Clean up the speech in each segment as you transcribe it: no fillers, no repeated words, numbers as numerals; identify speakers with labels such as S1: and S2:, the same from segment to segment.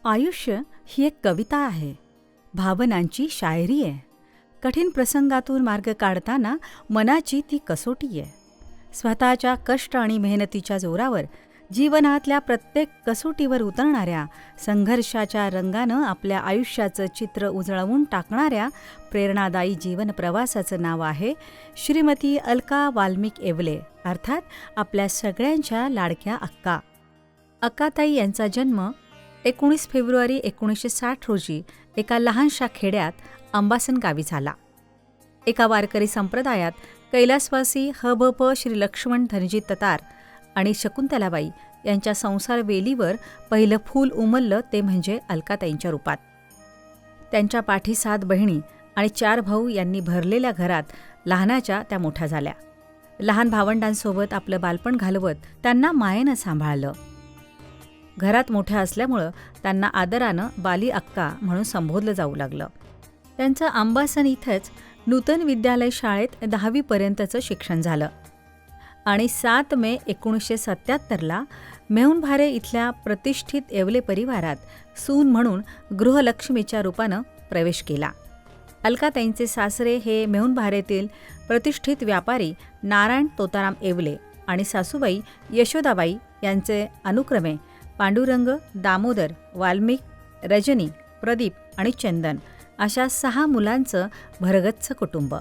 S1: आयुष्य ही एक कविता आहे, भावनांची शायरी आहे. कठीण प्रसंगातून मार्ग काढताना मनाची ती कसोटी आहे. स्वतःच्या कष्ट आणि मेहनतीच्या जोरावर जीवनातल्या प्रत्येक कसोटीवर उतरणाऱ्या, संघर्षाच्या रंगानं आपल्या आयुष्याचं चित्र उजळवून टाकणाऱ्या प्रेरणादायी जीवन प्रवासाचं नाव आहे श्रीमती अलका वाल्मिक येवले, अर्थात आपल्या सगळ्यांच्या लाडक्या अक्का. अक्काताई यांचा जन्म 19 फेब्रुवारी 1960 रोजी एका लहानशा खेड्यात अंबासन गावी झाला. एका वारकरी संप्रदायात कैलासवासी ह.भ.प. श्री लक्ष्मण धनजी ततार आणि शकुंतलाबाई यांच्या संसार वेलीवर पहिलं फूल उमललं ते म्हणजे अलकाताईंच्या रूपात. त्यांच्या पाठी 7 बहिणी आणि 4 भाऊ यांनी भरलेल्या घरात लहानाच्या त्या मोठ्या झाल्या. लहान भावंडांसोबत आपलं बालपण घालवत त्यांना मायेनं सांभाळलं. घरात मोठ्या असल्यामुळं त्यांना आदरानं बाली अक्का म्हणून संबोधलं जाऊ लागलं. त्यांचं अंबासन इथंच नूतन विद्यालय शाळेत 10वी पर्यंतचं शिक्षण झालं आणि 7 मे 1977ला मेहुणभारे इथल्या प्रतिष्ठित येवले परिवारात सून म्हणून गृहलक्ष्मीच्या रूपानं प्रवेश केला. अलकाताईंचे सासरे हे मेहुणभारेतील प्रतिष्ठित व्यापारी नारायण तोताराम येवले आणि सासूबाई यशोदाबाई यांचे अनुक्रमे पांडुरंग, दामोदर, वाल्मिक, रजनी, प्रदीप आणि चंदन अशा 6 मुलांचं भरगच्च कुटुंब.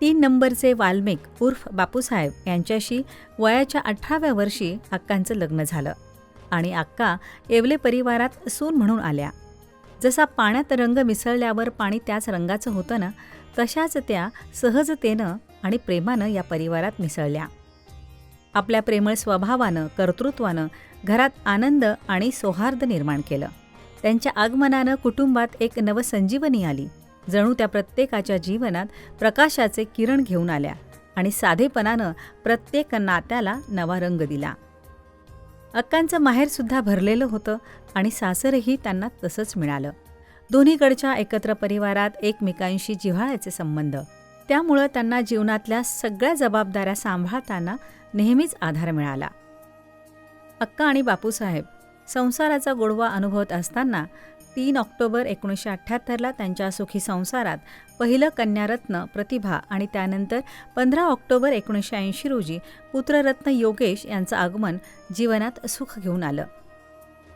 S1: 3 नंबरचे वाल्मिक उर्फ बापूसाहेब यांच्याशी वयाच्या 18व्या वर्षी अक्कांचं लग्न झालं आणि अक्का येवले परिवारात सून म्हणून आल्या. जसा पाण्यात रंग मिसळल्यावर पाणी त्याच रंगाचं होतं ना, तशाच त्या सहजतेनं आणि प्रेमानं या परिवारात मिसळल्या. आपल्या प्रेमळ स्वभावानं, कर्तृत्वानं घरात आनंद आणि सौहार्द निर्माण केलं. त्यांच्या आगमनानं कुटुंबात एक नवसंजीवनी आली. जणू त्या प्रत्येकाच्या जीवनात प्रकाशाचे किरण घेऊन आल्या आणि साधेपणानं प्रत्येक नात्याला नवा रंग दिला. अक्कांचं माहेरसुद्धा भरलेलं होतं आणि सासरही त्यांना तसंच मिळालं. दोन्हीकडच्या एकत्र परिवारात एकमेकांशी जिव्हाळ्याचे संबंध, त्यामुळं त्यांना जीवनातल्या सगळ्या जबाबदाऱ्या सांभाळताना नेहमीच आधार मिळाला. अक्का आणि बापूसाहेब संसाराचा गोडवा अनुभवत असताना 3 ऑक्टोबर 1978ला त्यांच्या सुखी संसारात पहिलं कन्यारत्न प्रतिभा आणि त्यानंतर 15 ऑक्टोबर 1980 रोजी पुत्ररत्न योगेश यांचं आगमन जीवनात सुख घेऊन आलं.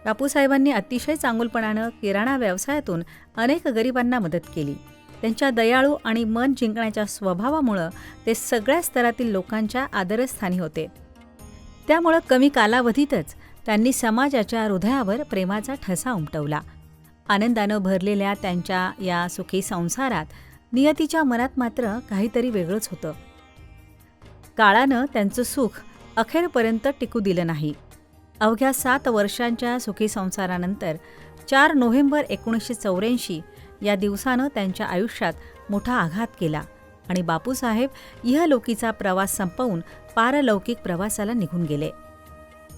S1: बापूसाहेबांनी अतिशय चांगुलपणानं किराणा व्यवसायातून अनेक गरिबांना मदत केली. त्यांच्या दयाळू आणि मन जिंकण्याच्या स्वभावामुळं ते सगळ्या स्तरातील लोकांच्या आदरस्थानी होते. त्यामुळं कमी कालावधीतच त्यांनी समाजाच्या हृदयावर प्रेमाचा ठसा उमटवला. आनंदानं भरलेल्या त्यांच्या या सुखी संसारात नियतीच्या मनात मात्र काहीतरी वेगळंच होतं. काळानं त्यांचं सुख अखेरपर्यंत टिकू दिलं नाही. अवघ्या 7 वर्षांच्या सुखी संसारानंतर 4 नोव्हेंबर 1984 या दिवसानं त्यांच्या आयुष्यात मोठा आघात केला आणि बापूसाहेब इहलोकीचा प्रवास संपवून पारलौकिक प्रवासाला निघून गेले.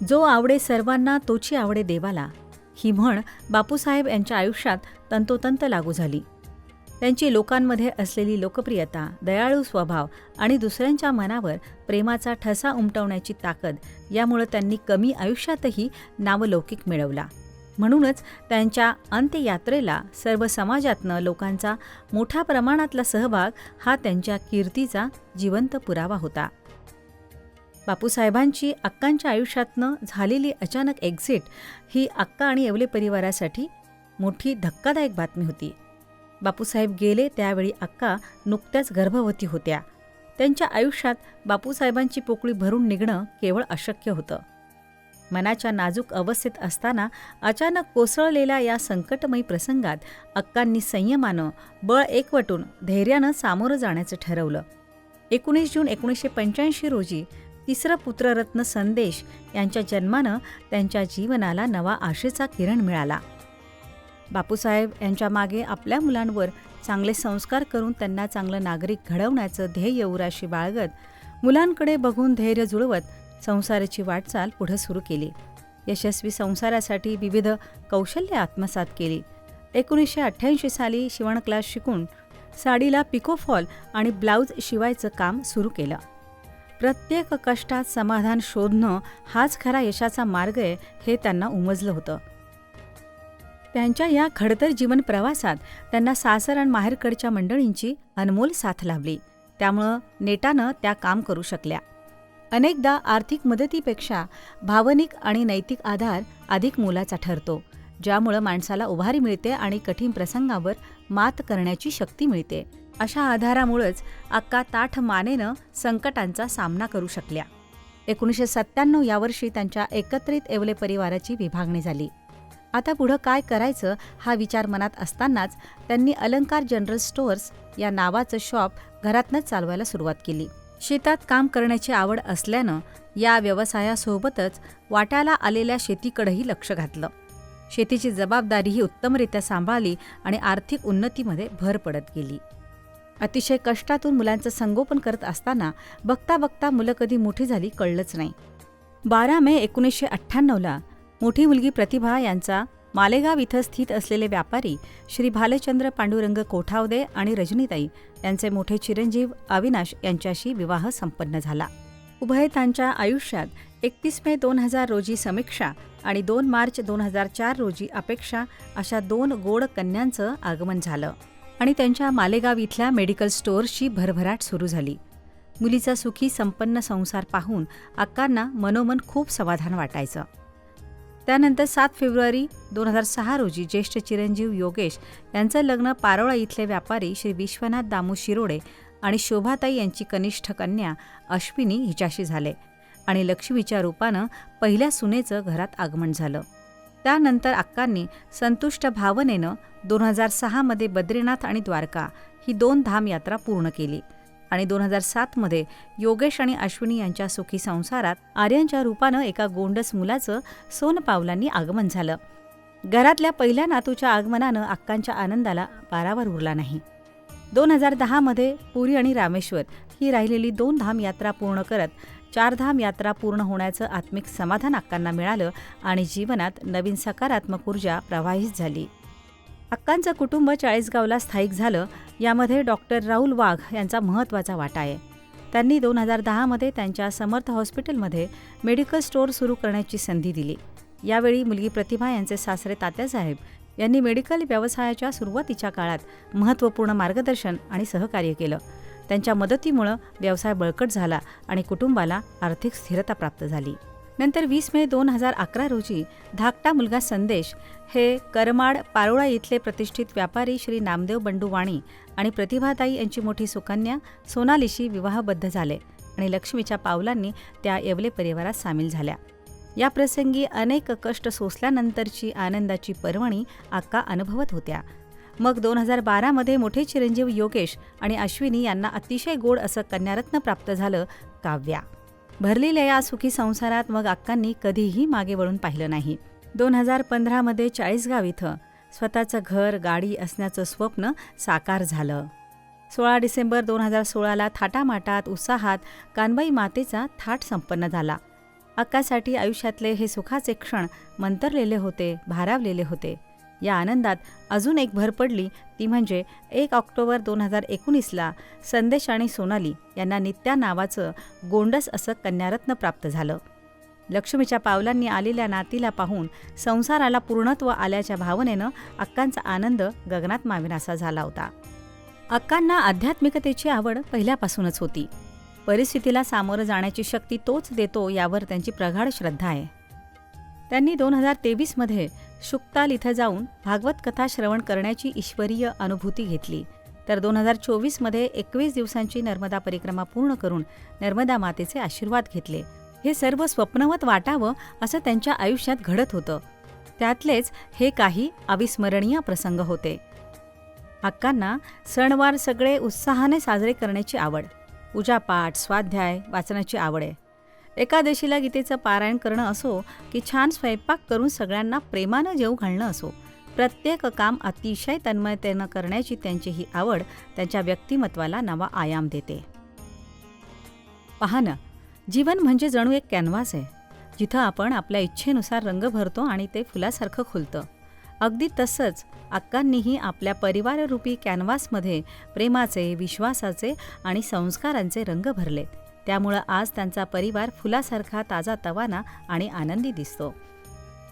S1: जो आवडे सर्वांना तोची आवडे देवाला, ही म्हण बापूसाहेब यांच्या आयुष्यात तंतोतंत लागू झाली. त्यांची लोकांमध्ये असलेली लोकप्रियता, दयाळू स्वभाव आणि दुसऱ्यांच्या मनावर प्रेमाचा ठसा उमटवण्याची ताकद यामुळे त्यांनी कमी आयुष्यातही नावलौकिक मिळवला. म्हणूनच त्यांच्या अंत्ययात्रेला सर्व समाजातनं लोकांचा मोठ्या प्रमाणातला सहभाग हा त्यांच्या कीर्तीचा जिवंत पुरावा होता. बापूसाहेबांची अक्कांच्या आयुष्यातनं झालेली अचानक एक्झिट ही अक्का आणि येवले परिवारासाठी मोठी धक्कादायक बातमी होती. बापूसाहेब गेले त्यावेळी अक्का नुकत्याच गर्भवती होत्या. त्यांच्या आयुष्यात बापूसाहेबांची पोकळी भरून निघणं केवळ अशक्य होतं. मनाच्या नाजूक अवस्थेत असताना अचानक कोसळलेल्या या संकटमयी प्रसंगात अक्कांनी संयमानं, बळ एकवटून धैर्यानं सामोरं जाण्याचं ठरवलं. 19 जून 1985 रोजी 3रं पुत्ररत्न संदेश यांच्या जन्मानं त्यांच्या जीवनाला नवा आशेचा किरण मिळाला. बापूसाहेब यांच्या मागे आपल्या मुलांवर चांगले संस्कार करून त्यांना चांगलं नागरिक घडवण्याचं ध्येय उराशी बाळगत, मुलांकडे बघून धैर्य जुळवत संसाराची वाटचाल पुढे सुरू केली. यशस्वी संसारासाठी विविध कौशल्य आत्मसात केली. 1988 साली शिवण क्लास शिकून साडीला पिकोफॉल आणि ब्लाऊज शिवायचं काम सुरू केलं. प्रत्येक कष्टात समाधान शोधणं हाच खरा यशाचा मार्ग आहे हे त्यांना उमजलं होतं. त्यांच्या या खडतर जीवन प्रवासात त्यांना सासर आणि माहेरकडच्या मंडळींची अनमोल साथ लाभली. त्यामुळं नेटानं त्या काम करू शकल्या. अनेकदा आर्थिक मदतीपेक्षा भावनिक आणि नैतिक आधार अधिक मोलाचा ठरतो, ज्यामुळं माणसाला उभारी मिळते आणि कठीण प्रसंगावर मात करण्याची शक्ती मिळते. अशा आधारामुळेच अक्का ताठ मानेनं संकटांचा सामना करू शकल्या. 1997 या वर्षी त्यांच्या एकत्रित येवले परिवाराची विभागणी झाली. आता पुढं काय करायचं हा विचार मनात असतानाच त्यांनी अलंकार जनरल स्टोअर्स या नावाचं शॉप घरातनंच चालवायला सुरुवात केली. शेतात काम करण्याची आवड असल्यानं या व्यवसायासोबतच वाट्याला आलेल्या शेतीकडेही लक्ष घातलं. शेतीची जबाबदारीही उत्तमरित्या सांभाळली आणि आर्थिक उन्नतीमध्ये भर पडत गेली. अतिशय कष्टातून मुलांचं संगोपन करत असताना बघता बघता मुलं कधी मोठी झाली कळलंच नाही. 12 मे 1998ला मोठी मुलगी प्रतिभा यांचा मालेगाव इथं स्थित असलेले व्यापारी श्री भालचंद्र पांडुरंग कोठावदे आणि रजनीताई यांचे मोठे चिरंजीव अविनाश यांच्याशी विवाह संपन्न झाला. उभयतांच्या आयुष्यात 31 मे 2000 रोजी समीक्षा आणि 2 मार्च 2004 रोजी अपेक्षा अशा 2 गोड कन्यांचं आगमन झालं आणि त्यांच्या मालेगाव इथल्या मेडिकल स्टोअर्सची भरभराट सुरू झाली. मुलीचा सुखी संपन्न संसार पाहून अक्कांना मनोमन खूप समाधान वाटायचं. त्यानंतर 7 फेब्रुवारी 2006 रोजी ज्येष्ठ चिरंजीव योगेश यांचं लग्न पारोळा इथले व्यापारी श्री विश्वनाथ दामू शिरोडे आणि शोभाताई यांची कनिष्ठ कन्या अश्विनी हिच्याशी झाले आणि लक्ष्मीच्या रूपानं पहिल्या सुनेचं घरात आगमन झालं. त्यानंतर अक्कांनी संतुष्ट भावनेनं 2006 बद्रीनाथ आणि द्वारका ही 2 धाम यात्रा पूर्ण केली आणि 2007 योगेश आणि अश्विनी यांच्या सुखी संसारात आर्यांच्या रूपानं एका गोंडस मुलाचं सोनपावलांनी आगमन झालं. घरातल्या पहिल्या नातूच्या आगमनानं अक्कांच्या आनंदाला पारावर उरला नाही. 2010 पुरी आणि रामेश्वर ही राहिलेली 2 धाम यात्रा पूर्ण करत 4 धाम यात्रा पूर्ण होण्याचं आत्मिक समाधान अक्कांना मिळालं आणि जीवनात नवीन सकारात्मक ऊर्जा प्रवाहित झाली. अक्कांचं कुटुंब चाळीसगावला स्थायिक झालं. यामध्ये डॉक्टर राहुल वाघ यांचा महत्त्वाचा वाटा आहे. त्यांनी 2010 त्यांच्या समर्थ हॉस्पिटलमध्ये मेडिकल स्टोअर सुरू करण्याची संधी दिली. यावेळी मुलगी प्रतिभा यांचे सासरे तात्यासाहेब यांनी मेडिकल व्यवसायाच्या सुरुवातीच्या काळात महत्त्वपूर्ण मार्गदर्शन आणि सहकार्य केलं. त्यांच्या मदतीमुळं व्यवसाय बळकट झाला आणि कुटुंबाला आर्थिक स्थिरता प्राप्त झाली. नंतर 20 मे 2011 रोजी धाकटा मुलगा संदेश हे करमाड पारोळा इथले प्रतिष्ठित व्यापारी श्री नामदेव बंडू वाणी आणि प्रतिभाताई यांची मोठी सुकन्या सोनालीशी विवाहबद्ध झाले आणि लक्ष्मीच्या पावलांनी त्या येवले परिवारात सामील झाल्या. या प्रसंगी अनेक कष्ट सोसल्यानंतरची आनंदाची पर्वणी अक्का अनुभवत होत्या. मग 2012 मोठे चिरंजीव योगेश आणि अश्विनी यांना अतिशय गोड असं कन्यारत्न प्राप्त झालं, काव्या. भरलेल्या या सुखी संसारात मग अक्कांनी कधीही मागे वळून पाहिलं नाही. 2015 चाळीसगाव इथं स्वतःचं घर गाडी असण्याचं स्वप्न साकार झालं. 16 डिसेंबर 2016ला थाटामाटात उत्साहात कानबाई मातेचा थाट संपन्न झाला. अक्कासाठी आयुष्यातले हे सुखाचे क्षण मंतरलेले होते, भारावलेले होते. या आनंदात अजून एक भर पडली ती म्हणजे 1 ऑक्टोबर 2019ला संदेश आणि सोनाली यांना नित्या नावाचं गोंडस असं कन्यारत्न प्राप्त झालं. लक्ष्मीच्या पावलांनी आलेल्या नातीला पाहून संसाराला पूर्णत्व आल्याच्या भावनेनं अक्कांचा आनंद गगनात मावेनासा झाला होता. अक्कांना आध्यात्मिकतेची आवड पहिल्यापासूनच होती. परिस्थितीला सामोरं जाण्याची शक्ती तोच देतो यावर त्यांची प्रगाढ श्रद्धा आहे. त्यांनी 2023 शुक्ताल इथं जाऊन भागवत कथा श्रवण करण्याची ईश्वरीय अनुभूती घेतली. तर 2024 21 दिवसांची नर्मदा परिक्रमा पूर्ण करून नर्मदा मातेचे आशीर्वाद घेतले. हे सर्व स्वप्नवत वाटावं असं त्यांच्या आयुष्यात घडत होतं. त्यातलेच हे काही अविस्मरणीय प्रसंग होते. अक्कांना सणवार सगळे उत्साहाने साजरे करण्याची आवड, पूजापाठ, स्वाध्याय, वाचनाची आवड आहे. एकादशीला गीतेचं पारायण करणं असो की छान स्वयंपाक करून सगळ्यांना प्रेमानं जेवू घालणं असो, प्रत्येक काम अतिशय तन्मयतेनं करण्याची त्यांची ही आवड त्यांच्या व्यक्तिमत्वाला नवा आयाम देते. पाहणं, जीवन म्हणजे जणू एक कॅनव्हास आहे, जिथं आपण आपल्या इच्छेनुसार रंग भरतो आणि ते फुलासारखं खुलतं. अगदी तसंच अक्कांनीही आपल्या परिवाररूपी कॅनव्हासमध्ये प्रेमाचे, विश्वासाचे आणि संस्कारांचे रंग भरलेत. त्यामुळं आज त्यांचा परिवार फुलासारखा ताजा तवाना आणि आनंदी दिसतो.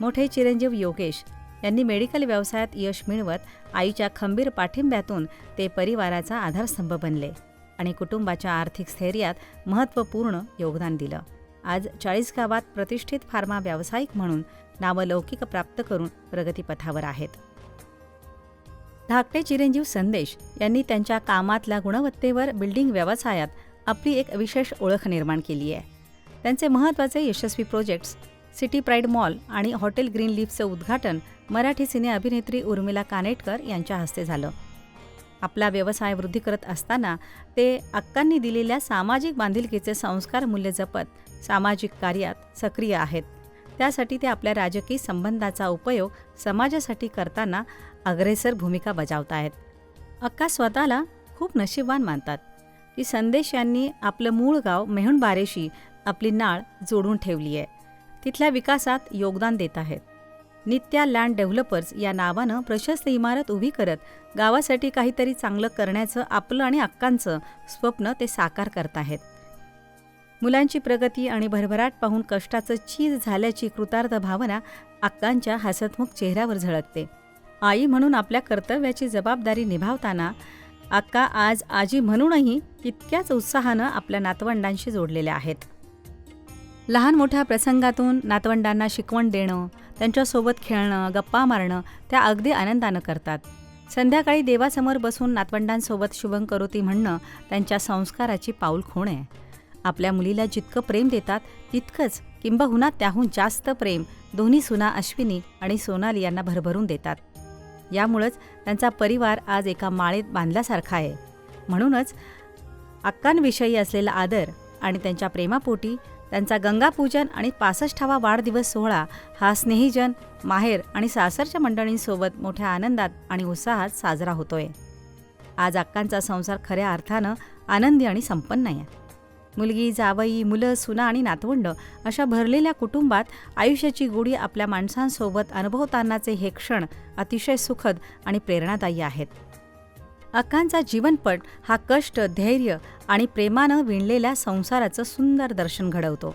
S1: मोठे चिरंजीव योगेश यांनी मेडिकल व्यवसायात यश मिळवत आईच्या खंबीर पाठिंब्यातून ते परिवाराचा आधारस्तंभ बनले आणि कुटुंबाच्या आर्थिक स्थैर्यात महत्त्वपूर्ण योगदान दिलं. आज 40 गावात प्रतिष्ठित फार्मा व्यावसायिक म्हणून नावलौकिक प्राप्त करून प्रगतीपथावर आहेत. धाकटे चिरंजीव संदेश यांनी त्यांच्या कामातल्या गुणवत्तेवर बिल्डिंग व्यवसायात आपली एक विशेष ओळख निर्माण केली आहे. त्यांचे महत्त्वाचे यशस्वी प्रोजेक्ट्स सिटी प्राईड मॉल आणि हॉटेल ग्रीन लीफचं उद्घाटन मराठी सिने अभिनेत्री उर्मिला कानेटकर यांच्या हस्ते झालं. आपला व्यवसाय वृद्धी करत असताना ते अक्कांनी दिलेल्या सामाजिक बांधिलकीचे संस्कार मूल्य जपत सामाजिक कार्यात सक्रिय आहेत. त्यासाठी ते आपल्या राजकीय संबंधाचा उपयोग समाजासाठी करताना अग्रेसर भूमिका बजावत आहेत. अक्का स्वतःला खूप नशीबवान मानतात की संदेश यांनी आपलं मूळ गाव मेहुणबारेशी आपली नाळ जोडून ठेवली आहे. तिथल्या विकासात योगदान देत आहेत. नित्या लँड डेव्हलपर्स या नावानं प्रशस्त इमारत उभी करत गावासाठी काहीतरी चांगलं करण्याचं आपलं आणि अक्कांचं स्वप्न ते साकार करत आहेत. मुलांची प्रगती आणि भरभराट पाहून कष्टाचं चीज झाल्याची कृतार्थ भावना अक्कांच्या हसतमुख चेहऱ्यावर झळकते. आई म्हणून आपल्या कर्तव्याची जबाबदारी निभावताना अक्का आज आजी म्हणूनही तितक्याच उत्साहानं आपल्या नातवंडांशी जोडलेल्या आहेत. लहान मोठ्या प्रसंगातून नातवंडांना शिकवण देणं, त्यांच्यासोबत खेळणं, गप्पा मारणं त्या अगदी आनंदानं करतात. संध्याकाळी देवासमोर बसून नातवंडांसोबत शुभंकरोती म्हणणं त्यांच्या संस्काराची पाऊलखुण आहे. आपल्या मुलीला जितकं प्रेम देतात तितकंच किंबहुना त्याहून जास्त प्रेम दोन्ही सुना अश्विनी आणि सोनाली यांना भरभरून देतात. यामुळंच त्यांचा परिवार आज एका माळेत बांधल्यासारखा आहे. म्हणूनच अक्कांविषयी असलेला आदर आणि त्यांच्या प्रेमापोटी त्यांचा गंगापूजन आणि 65वा वाढदिवस सोहळा हा स्नेहीजन, माहेर आणि सासरच्या मंडळींसोबत मोठ्या आनंदात आणि उत्साहात साजरा होतोय. आज अक्कांचा संसार खऱ्या अर्थानं आनंदी आणि संपन्न आहे. मुलगी, जावई, मुलं, सुना आणि नातवंड अशा भरलेल्या कुटुंबात आयुष्याची गोडी आपल्या माणसांसोबत अनुभवतानाचे हे क्षण अतिशय सुखद आणि प्रेरणादायी आहेत. अक्कांचा जीवनपट हा कष्ट, धैर्य आणि प्रेमानं विणलेल्या संसाराचं सुंदर दर्शन घडवतो.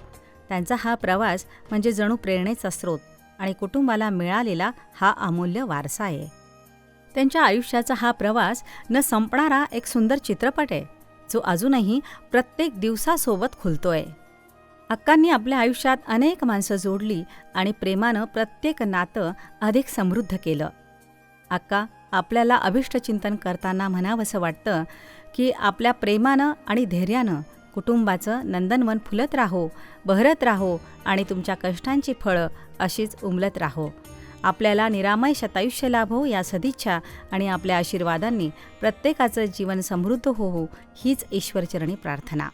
S1: त्यांचा हा प्रवास म्हणजे जणू प्रेरणेचा स्रोत आणि कुटुंबाला मिळालेला हा अमूल्य वारसा आहे. त्यांच्या आयुष्याचा हा प्रवास न संपणारा एक सुंदर चित्रपट आहे, जो अजूनही प्रत्येक दिवसासोबत खुलतोय. अक्कांनी आपल्या आयुष्यात अनेक माणसं जोडली आणि प्रेमानं प्रत्येक नातं अधिक समृद्ध केलं. अक्का, आपल्याला अभिष्टचिंतन करताना म्हणावंसं वाटतं की आपल्या प्रेमानं आणि धैर्यानं कुटुंबाचं नंदनवन फुलत राहो, बहरत राहो आणि तुमच्या कष्टांची फळं अशीच उमलत राहो. आपल्याला निरामय शतायुष्य लाभो या सदिच्छा आणि आपल्या आशीर्वादांनी प्रत्येकाचं जीवन समृद्ध होवो हीच ईश्वरचरणी प्रार्थना.